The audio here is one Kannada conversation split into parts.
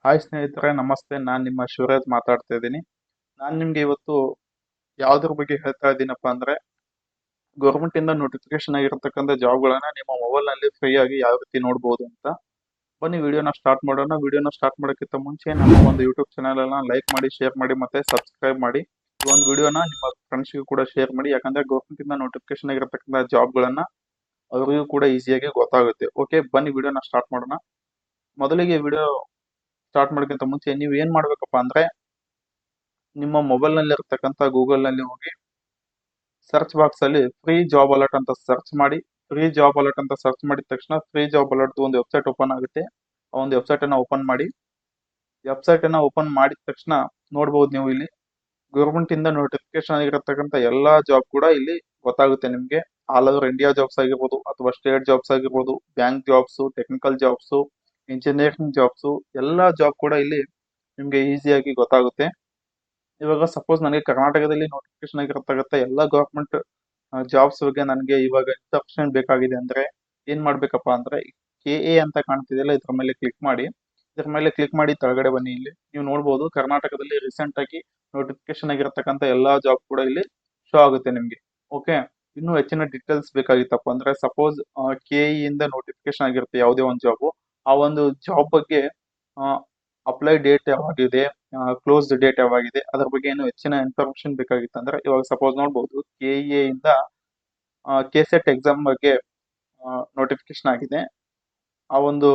ಹಾಯ್ ಸ್ನೇಹಿತರೆ, ನಮಸ್ತೆ. ನಾನು ನಿಮ್ಮ ಶಿವರಾಜ್ ಮಾತಾಡ್ತಾ ಇದ್ದೀನಿ. ನಾನು ನಿಮ್ಗೆ ಇವತ್ತು ಯಾವ್ದ್ರ ಬಗ್ಗೆ ಹೇಳ್ತಾ ಇದ್ದೀನಪ್ಪ ಅಂದ್ರೆ, ಗೌರ್ಮೆಂಟ್ ಇಂದ ನೋಟಿಫಿಕೇಶನ್ ಆಗಿರತಕ್ಕಂಥ ಜಾಬ್ಗಳನ್ನ ನಿಮ್ಮ ಮೊಬೈಲ್ ನಲ್ಲಿ ಫ್ರೀ ಆಗಿ ಯಾವ ರೀತಿ ನೋಡ್ಬೋದು ಅಂತ. ಬನ್ನಿ ವಿಡಿಯೋನ ಸ್ಟಾರ್ಟ್ ಮಾಡೋಣ. ವಿಡಿಯೋನ ಸ್ಟಾರ್ಟ್ ಮಾಡೋಕ್ಕಿಂತ ಮುಂಚೆ ನಮ್ಮ ಒಂದು ಯೂಟ್ಯೂಬ್ ಚಾನಲ್ ಅನ್ನ ಲೈಕ್ ಮಾಡಿ, ಶೇರ್ ಮಾಡಿ ಮತ್ತೆ ಸಬ್ಸ್ಕ್ರೈಬ್ ಮಾಡಿ. ಈ ಒಂದು ವಿಡಿಯೋನ ನಿಮ್ಮ ಫ್ರೆಂಡ್ಸ್ಗೂ ಕೂಡ ಶೇರ್ ಮಾಡಿ, ಯಾಕಂದ್ರೆ ಗೌರ್ಮೆಂಟ್ ಇಂದ ನೋಟಿಫಿಕೇಶನ್ ಆಗಿರತಕ್ಕಂಥ ಜಾಬ್ಗಳನ್ನ ಅವರಿಗೂ ಕೂಡ ಈಸಿಯಾಗಿ ಗೊತ್ತಾಗುತ್ತೆ. ಓಕೆ, ಬನ್ನಿ ವಿಡಿಯೋನ ಸ್ಟಾರ್ಟ್ ಮಾಡೋಣ. ಮೊದಲಿಗೆ ವಿಡಿಯೋ ಸ್ಟಾರ್ಟ್ ಮಾಡೋಕ್ಕಿಂತ ಮುಂಚೆ ನೀವು ಏನ್ ಮಾಡ್ಬೇಕಪ್ಪ ಅಂದ್ರೆ, ನಿಮ್ಮ ಮೊಬೈಲ್ ನಲ್ಲಿ ಇರತಕ್ಕಂತ ಗೂಗಲ್ ನಲ್ಲಿ ಹೋಗಿ ಸರ್ಚ್ ಬಾಕ್ಸ್ ಅಲ್ಲಿ ಫ್ರೀ ಜಾಬ್ ಅಲರ್ಟ್ ಅಂತ ಸರ್ಚ್ ಮಾಡಿ. ಫ್ರೀ ಜಾಬ್ ಅಲರ್ಟ್ ಅಂತ ಸರ್ಚ್ ಮಾಡಿದ ತಕ್ಷಣ ಫ್ರೀ ಜಾಬ್ ಅಲರ್ಟ್ ಒಂದು ವೆಬ್ಸೈಟ್ ಓಪನ್ ಆಗುತ್ತೆ. ಆ ಒಂದು ವೆಬ್ಸೈಟ್ ಅನ್ನ ಓಪನ್ ಮಾಡಿ. ವೆಬ್ಸೈಟ್ ಅನ್ನ ಓಪನ್ ಮಾಡಿದ ತಕ್ಷಣ ನೋಡಬಹುದು ನೀವು ಇಲ್ಲಿ ಗೌರ್ಮೆಂಟ್ ಇಂದ ನೋಟಿಫಿಕೇಶನ್ ಆಗಿರತಕ್ಕಂತ ಎಲ್ಲಾ ಜಾಬ್ ಕೂಡ ಇಲ್ಲಿ ಗೊತ್ತಾಗುತ್ತೆ ನಿಮ್ಗೆ. ಆಲ್ ಓವರ್ ಇಂಡಿಯಾ ಜಾಬ್ಸ್ ಆಗಿರ್ಬೋದು, ಅಥವಾ ಸ್ಟೇಟ್ ಜಾಬ್ಸ್ ಆಗಿರ್ಬೋದು, bank jobs, technical jobs, engineering jobs, ಎಲ್ಲಾ ಜಾಬ್ ಕೂಡ ಇಲ್ಲಿ ನಿಮ್ಗೆ ಈಸಿಯಾಗಿ ಗೊತ್ತಾಗುತ್ತೆ. ಇವಾಗ ಸಪೋಸ್ ನನಗೆ ಕರ್ನಾಟಕದಲ್ಲಿ ನೋಟಿಫಿಕೇಶನ್ ಆಗಿರತಕ್ಕಂಥ ಎಲ್ಲ ಗೌರ್ಮೆಂಟ್ ಜಾಬ್ಸ್ ಬಗ್ಗೆ ನನಗೆ ಇವಾಗ ಇನ್ಸ್ಟ್ರಕ್ಷನ್ ಬೇಕಾಗಿದೆ ಅಂದ್ರೆ ಏನ್ ಮಾಡ್ಬೇಕಪ್ಪ ಅಂದ್ರೆ, KA ಅಂತ ಕಾಣ್ತಿದೆಯಲ್ಲ, ಇದ್ರ ಮೇಲೆ ಕ್ಲಿಕ್ ಮಾಡಿ. ಇದ್ರ ಮೇಲೆ ಕ್ಲಿಕ್ ಮಾಡಿ ಕೆಳಗಡೆ ಬನ್ನಿ. ಇಲ್ಲಿ ನೀವು ನೋಡಬಹುದು ಕರ್ನಾಟಕದಲ್ಲಿ ರೀಸೆಂಟ್ ಆಗಿ ನೋಟಿಫಿಕೇಶನ್ ಆಗಿರತಕ್ಕಂಥ ಎಲ್ಲಾ ಜಾಬ್ ಕೂಡ ಇಲ್ಲಿ ಶೋ ಆಗುತ್ತೆ ನಿಮ್ಗೆ. ಓಕೆ, ಇನ್ನೂ ಹೆಚ್ಚಿನ ಡೀಟೇಲ್ಸ್ ಬೇಕಾಗಿತ್ತಪ್ಪ ಅಂದ್ರೆ, ಸಪೋಸ್ KE ಇಂದ ನೋಟಿಫಿಕೇಶನ್ ಆಗಿರುತ್ತೆ ಯಾವುದೇ ಒಂದು ಜಾಬ್, ಆ ಒಂದು ಜಾಬ್ ಬಗ್ಗೆ ಅಪ್ಲೈ ಡೇಟ್ ಯಾವಾಗಿದೆ, ಕ್ಲೋಸ್ ಡೇಟ್ ಯಾವಾಗಿದೆ, ಅದ್ರ ಬಗ್ಗೆ ಏನು ಹೆಚ್ಚಿನ ಇನ್ಫಾರ್ಮೇಶನ್ ಬೇಕಾಗಿತ್ತು ಅಂದ್ರೆ, ಇವಾಗ ಸಪೋಸ್ ನೋಡಬಹುದು KE ಇಂದ KSET ಎಕ್ಸಾಮ್ ಬಗ್ಗೆ ನೋಟಿಫಿಕೇಶನ್ ಆಗಿದೆ. ಆ ಒಂದು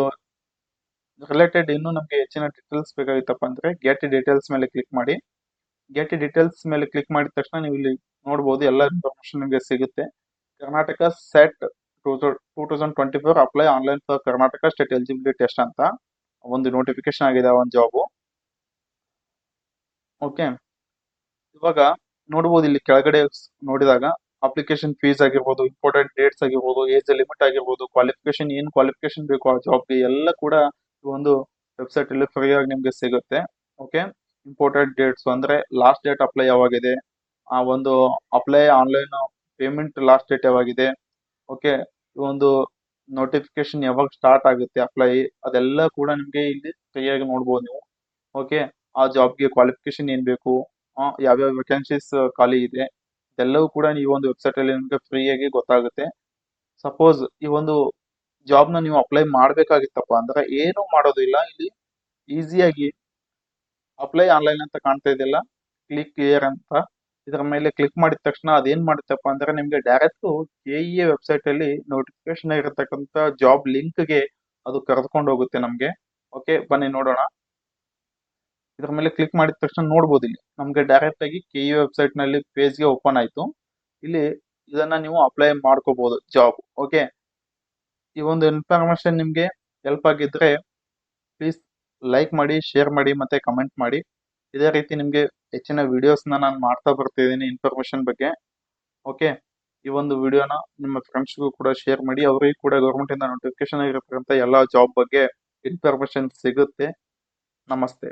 ರಿಲೇಟೆಡ್ ಇನ್ನೂ ನಮಗೆ ಹೆಚ್ಚಿನ ಡೀಟೇಲ್ಸ್ ಬೇಕಾಗಿತ್ತಪ್ಪ ಅಂದ್ರೆ, ಗೆಟ್ ಡೀಟೇಲ್ಸ್ ಮೇಲೆ ಕ್ಲಿಕ್ ಮಾಡಿ. ಗೆಟ್ ಡೀಟೇಲ್ಸ್ ಮೇಲೆ ಕ್ಲಿಕ್ ಮಾಡಿದ ತಕ್ಷಣ ನೀವು ಇಲ್ಲಿ ನೋಡಬಹುದು ಎಲ್ಲ ಇನ್ಫಾರ್ಮೇಶನ್ ನಿಮಗೆ ಸಿಗುತ್ತೆ. Karnataka set 2024 apply online for Karnataka state eligibility test ಅಂತ ಒಂದು ನೋಟಿಫಿಕೇಶನ್ ಆಗಿದೆ, ಒಂದು ಜಾಬ್. ಓಕೆ, ಇವಾಗ ನೋಡಬಹುದು ಇಲ್ಲಿ ಕೆಳಗಡೆ ನೋಡಿದಾಗ ಅಪ್ಲಿಕೇಶನ್ ಫೀಸ್ ಆಗಿರ್ಬೋದು, ಇಂಪಾರ್ಟೆಂಟ್ ಡೇಟ್ಸ್ ಆಗಿರ್ಬೋದು, ಏಜ್ ಲಿಮಿಟ್ ಆಗಿರ್ಬೋದು, ಕ್ವಾಲಿಫಿಕೇಶನ್ ಏನ್ ಕ್ವಾಲಿಫಿಕೇಶನ್ ಬೇಕು ಆ ಜಾಬ್ಗೆ ಎಲ್ಲ ಕೂಡ ಈ ಒಂದು ವೆಬ್ಸೈಟ್ ಅಲ್ಲಿ ಫ್ರೀ ಆಗಿ ನಿಮ್ಗೆ ಸಿಗುತ್ತೆ. ಓಕೆ, ಇಂಪಾರ್ಟೆಂಟ್ ಡೇಟ್ಸ್ ಅಂದ್ರೆ ಲಾಸ್ಟ್ ಡೇಟ್ ಅಪ್ಲೈ ಯಾವಾಗಿದೆ, ಆ ಒಂದು apply online payment last date ಯಾವಾಗಿದೆ, ಓಕೆ, ಈ ಒಂದು ನೋಟಿಫಿಕೇಶನ್ ಯಾವಾಗ ಸ್ಟಾರ್ಟ್ ಆಗುತ್ತೆ ಅಪ್ಲೈ, ಅದೆಲ್ಲ ಕೂಡ ನಿಮ್ಗೆ ಇಲ್ಲಿ ಫ್ರೀಯಾಗಿ ನೋಡ್ಬೋದು ನೀವು. ಓಕೆ, ಆ ಜಾಬ್ಗೆ ಕ್ವಾಲಿಫಿಕೇಶನ್ ಏನ್ ಬೇಕು, ಯಾವ್ಯಾವ ವೇಕೆನ್ಸೀಸ್ ಖಾಲಿ ಇದೆ, ಇದೆಲ್ಲವೂ ಕೂಡ ಈ ಒಂದು ವೆಬ್ಸೈಟ್ ಅಲ್ಲಿ ನಿಮ್ಗೆ ಫ್ರೀಯಾಗಿ ಗೊತ್ತಾಗುತ್ತೆ. ಸಪೋಸ್ ಈ ಒಂದು ಜಾಬ್ ನ ನೀವು ಅಪ್ಲೈ ಮಾಡ್ಬೇಕಾಗಿತ್ತಪ್ಪ ಅಂದ್ರೆ ಏನು ಮಾಡೋದಿಲ್ಲ, ಇಲ್ಲಿ ಈಸಿಯಾಗಿ ಅಪ್ಲೈ ಆನ್ಲೈನ್ ಅಂತ ಕಾಣ್ತಾ ಇದೆಯಲ್ಲ, ಕ್ಲಿಕ್ ಹಿಯರ್ ಅಂತ, ಇದರ ಮೇಲೆ ಕ್ಲಿಕ್ ಮಾಡಿದ ತಕ್ಷಣ ಅದೇನ್ ಮಾಡುತ್ತಪ್ಪ ಅಂದ್ರೆ, ನಿಮ್ಗೆ ಡೈರೆಕ್ಟ್ KE ವೆಬ್ಸೈಟ್ ಅಲ್ಲಿ ನೋಟಿಫಿಕೇಶನ್ ಇರತಕ್ಕಂತ ಜಾಬ್ ಲಿಂಕ್ ಗೆ ಅದು ಕರೆದುಕೊಂಡು ಹೋಗುತ್ತೆ ನಮ್ಗೆ. ಓಕೆ, ಬನ್ನಿ ನೋಡೋಣ. ಇದ್ರ ಮೇಲೆ ಕ್ಲಿಕ್ ಮಾಡಿದ ತಕ್ಷಣ ನೋಡಬಹುದು ಇಲ್ಲಿ ನಮ್ಗೆ ಡೈರೆಕ್ಟ್ ಆಗಿ KE ವೆಬ್ಸೈಟ್ ನಲ್ಲಿ ಪೇಜ್ ಗೆ ಓಪನ್ ಆಯ್ತು. ಇಲ್ಲಿ ಇದನ್ನ ನೀವು ಅಪ್ಲೈ ಮಾಡ್ಕೋಬಹುದು ಜಾಬ್. ಓಕೆ, ಈ ಒಂದು ಇನ್ಫಾರ್ಮೇಶನ್ ನಿಮ್ಗೆ ಹೆಲ್ಪ್ ಆಗಿದ್ರೆ ಪ್ಲೀಸ್ ಲೈಕ್ ಮಾಡಿ, ಶೇರ್ ಮಾಡಿ ಮತ್ತೆ ಕಮೆಂಟ್ ಮಾಡಿ. ಇದೇ ರೀತಿ ನಿಮ್ಗೆ ಹೆಚ್ಚಿನ ವಿಡಿಯೋಸ್ ನಾನು ಮಾಡ್ತಾ ಬರ್ತಿದ್ದೀನಿ ಇನ್ಫಾರ್ಮೇಶನ್ ಬಗ್ಗೆ. ಓಕೆ, ಈ ಒಂದು ವಿಡಿಯೋನ ನಿಮ್ಮ ಫ್ರೆಂಡ್ಸ್ಗೂ ಕೂಡ ಶೇರ್ ಮಾಡಿ, ಅವರಿಗೂ ಕೂಡ ಗೌರ್ಮೆಂಟ್ ಇಂದ ನೋಟಿಫಿಕೇಶನ್ ಆಗಿರತಕ್ಕಂಥ ಎಲ್ಲಾ ಜಾಬ್ ಬಗ್ಗೆ ಇನ್ಫಾರ್ಮೇಶನ್ ಸಿಗುತ್ತೆ. ನಮಸ್ತೆ.